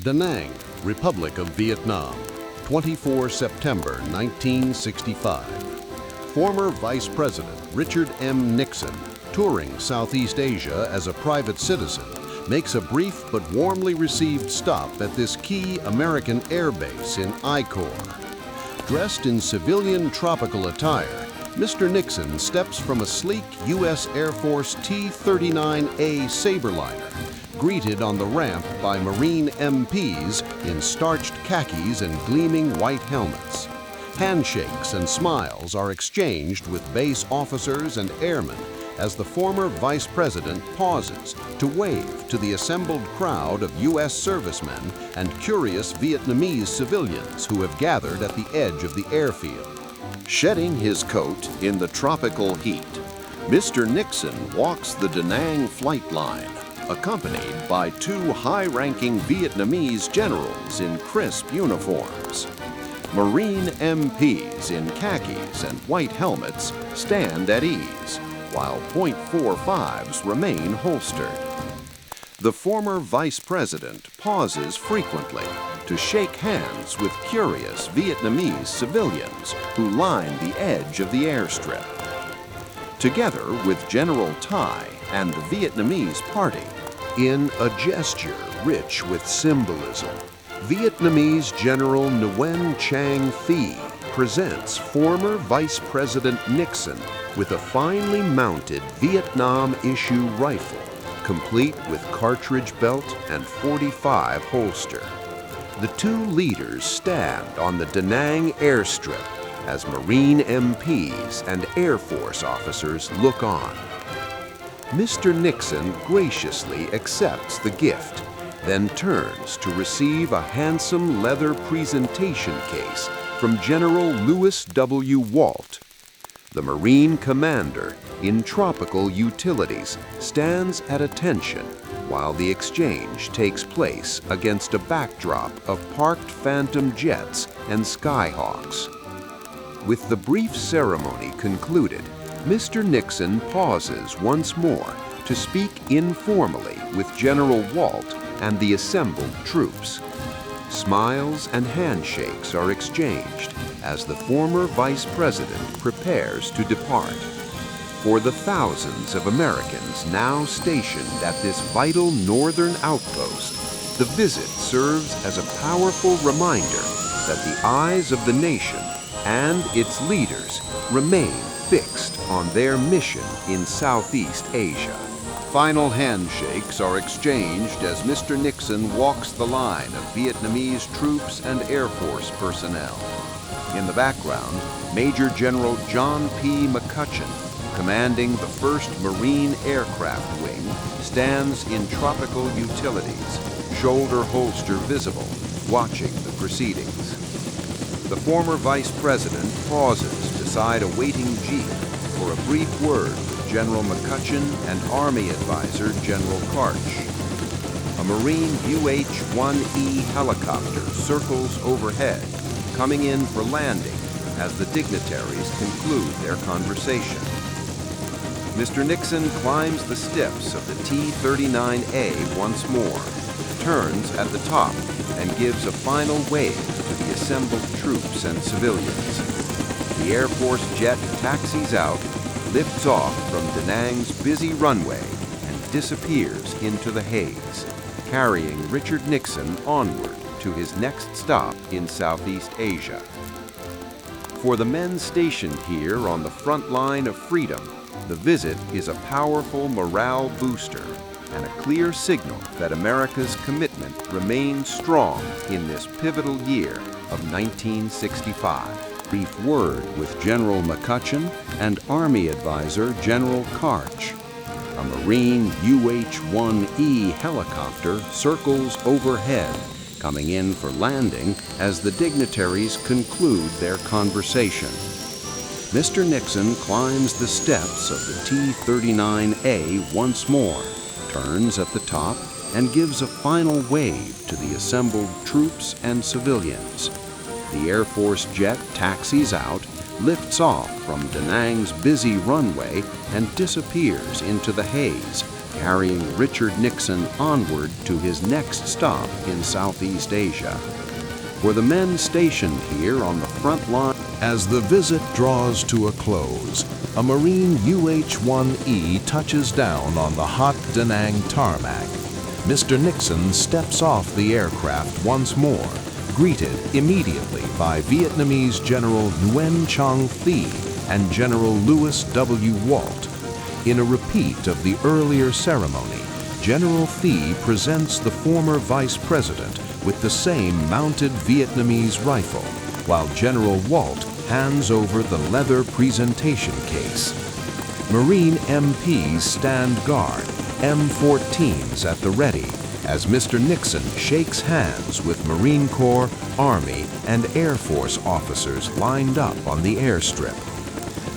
Da Nang, Republic of Vietnam, 24 September 1965. Former Vice President Richard M. Nixon, touring Southeast Asia as a private citizen, makes a brief but warmly received stop at this key American air base in I Corps. Dressed in civilian tropical attire, Mr. Nixon steps from a sleek U.S. Air Force T-39A Sabreliner, greeted on the ramp by Marine MPs in starched khakis and gleaming white helmets. Handshakes and smiles are exchanged with base officers and airmen as the former Vice President pauses to wave to the assembled crowd of U.S. servicemen and curious Vietnamese civilians who have gathered at the edge of the airfield. Shedding his coat in the tropical heat, Mr. Nixon walks the Da Nang flight line, accompanied by two high-ranking Vietnamese generals in crisp uniforms. Marine MPs in khakis and white helmets stand at ease, while .45s remain holstered. The former Vice President pauses frequently to shake hands with curious Vietnamese civilians who line the edge of the airstrip. Together with General Tai and the Vietnamese party, in a gesture rich with symbolism, Vietnamese General Nguyen Chang Thi presents former Vice President Nixon with a finely mounted Vietnam-issue rifle, complete with cartridge belt and .45 holster. The two leaders stand on the Da Nang airstrip as Marine MPs and Air Force officers look on. Mr. Nixon graciously accepts the gift, then turns to receive a handsome leather presentation case from General Lewis W. Walt. The Marine commander in tropical utilities stands at attention while the exchange takes place against a backdrop of parked Phantom jets and Skyhawks. With the brief ceremony concluded, Mr. Nixon pauses once more to speak informally with General Walt and the assembled troops. Smiles and handshakes are exchanged as the former Vice President prepares to depart. For the thousands of Americans now stationed at this vital northern outpost, the visit serves as a powerful reminder that the eyes of the nation and its leaders remain fixed on their mission in Southeast Asia. Final handshakes are exchanged as Mr. Nixon walks the line of Vietnamese troops and Air Force personnel. In the background, Major General John P. McCutcheon, commanding the 1st Marine Aircraft Wing, stands in tropical utilities, shoulder holster visible, watching the proceedings. The former Vice President pauses beside a waiting jeep for a brief word with General McCutcheon and Army Advisor General Karch. A Marine UH-1E helicopter circles overhead, coming in for landing as the dignitaries conclude their conversation. Mr. Nixon climbs the steps of the T-39A once more, turns at the top, and gives a final wave to the assembled troops and civilians. The Air Force jet taxis out, lifts off from Da Nang's busy runway, and disappears into the haze, carrying Richard Nixon onward to his next stop in Southeast Asia. For the men stationed here on the front line of freedom, the visit is a powerful morale booster and a clear signal that America's commitment remains strong in this pivotal year of 1965. Brief word with General McCutcheon and Army Advisor General Karch. A Marine UH-1E helicopter circles overhead, coming in for landing as the dignitaries conclude their conversation. Mr. Nixon climbs the steps of the T-39A once more, turns at the top, and gives a final wave to the assembled troops and civilians. The Air Force jet taxis out, lifts off from Da Nang's busy runway, and disappears into the haze, carrying Richard Nixon onward to his next stop in Southeast Asia. For the men stationed here on the front line, as the visit draws to a close, a Marine UH-1E touches down on the hot Da Nang tarmac. Mr. Nixon steps off the aircraft once more, greeted immediately by Vietnamese General Nguyen Chong Thi and General Louis W. Walt. In a repeat of the earlier ceremony, General Thi presents the former Vice President with the same mounted Vietnamese rifle, while General Walt hands over the leather presentation case. Marine MPs stand guard, M14s at the ready, as Mr. Nixon shakes hands with Marine Corps, Army, and Air Force officers lined up on the airstrip.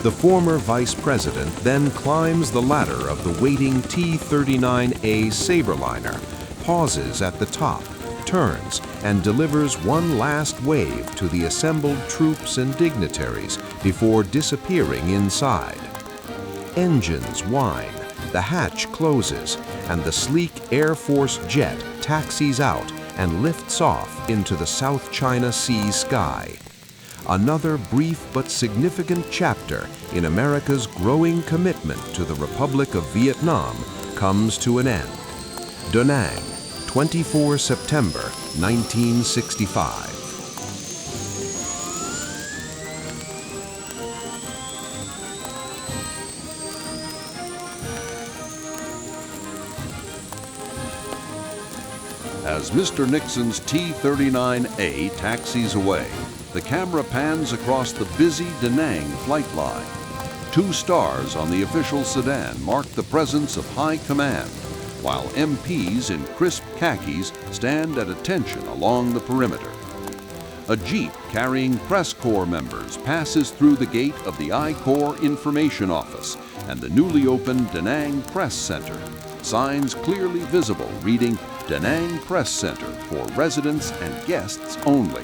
The former Vice President then climbs the ladder of the waiting T-39A Sabreliner, pauses at the top, turns, and delivers one last wave to the assembled troops and dignitaries before disappearing inside. Engines whine, the hatch closes, and the sleek Air Force jet taxis out and lifts off into the South China Sea sky. Another brief but significant chapter in America's growing commitment to the Republic of Vietnam comes to an end. Da Nang, 24 September 1965. As Mr. Nixon's T-39A taxis away, the camera pans across the busy Da Nang flight line. 2 stars on the official sedan mark the presence of high command, while MPs in crisp khakis stand at attention along the perimeter. A jeep carrying press corps members passes through the gate of the I Corps Information Office and the newly opened Da Nang Press Center. Signs clearly visible reading Da Nang Press Center for residents and guests only.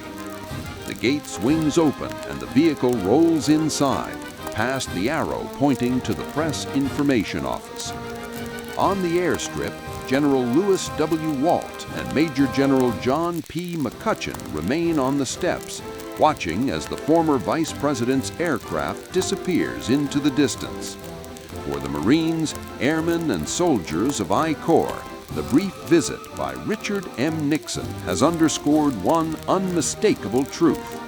The gate swings open and the vehicle rolls inside, past the arrow pointing to the Press Information Office. On the airstrip, General Louis W. Walt and Major General John P. McCutcheon remain on the steps, watching as the former Vice President's aircraft disappears into the distance. For the Marines, Airmen, and soldiers of I Corps, the brief visit by Richard M. Nixon has underscored one unmistakable truth.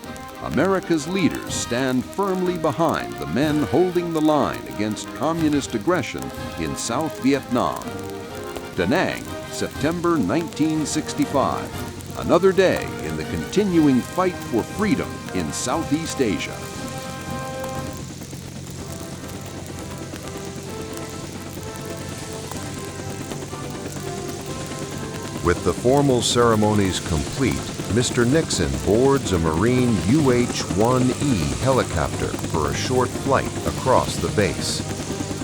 America's leaders stand firmly behind the men holding the line against communist aggression in South Vietnam. Da Nang, September 1965. Another day in the continuing fight for freedom in Southeast Asia. With the formal ceremonies complete, Mr. Nixon boards a Marine UH-1E helicopter for a short flight across the base.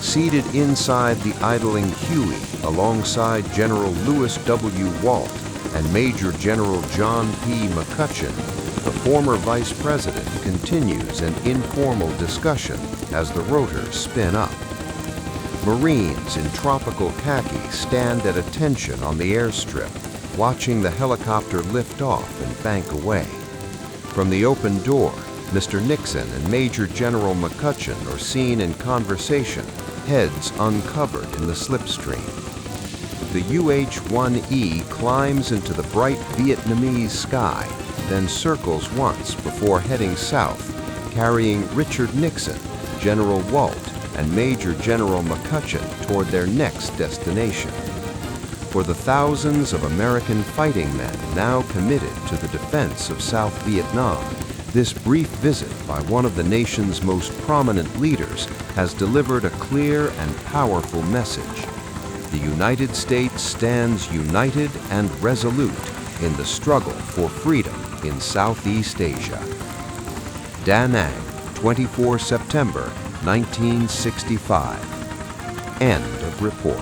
Seated inside the idling Huey alongside General Louis W. Walt and Major General John P. McCutcheon, the former Vice President continues an informal discussion as the rotors spin up. Marines in tropical khaki stand at attention on the airstrip, watching the helicopter lift off and bank away. From the open door, Mr. Nixon and Major General McCutcheon are seen in conversation, heads uncovered in the slipstream. The UH-1E climbs into the bright Vietnamese sky, then circles once before heading south, carrying Richard Nixon, General Walt, and Major General McCutcheon toward their next destination. For the thousands of American fighting men now committed to the defense of South Vietnam, this brief visit by one of the nation's most prominent leaders has delivered a clear and powerful message. The United States stands united and resolute in the struggle for freedom in Southeast Asia. Da Nang, 24 September 1965. End of report.